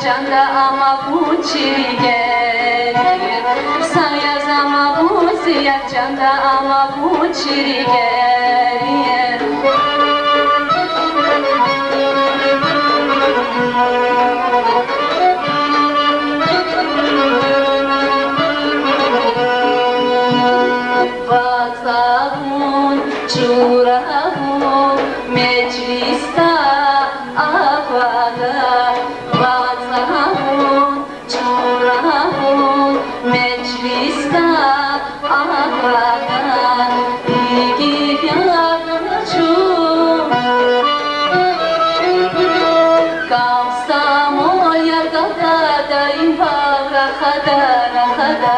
Canda ama bu çirgelir. Saya zama bu siyah canda ama bu çirgelir. Vatsavun çuravun meclista avada. Meclista ağadan ilgi yarıcım kalsam o yargada daim var rahada rahada.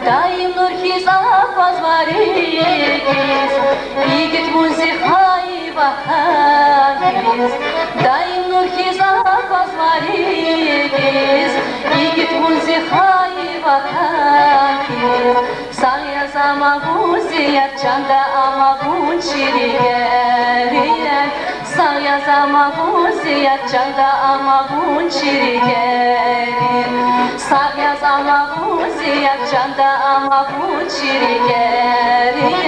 Дай нурхи запозварить, игит музыхай вахагис. Дай нурхи запозварить, игит музыхай вахагис. Saya sama buziyak canda ama bu çirgelir. Saya sama buziyak canda ama bu çirgelir. Saya sama buziyak canda ama bu çirgelir.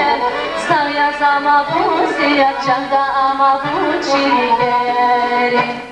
Saya sama buziyak canda ama bu çirgelir.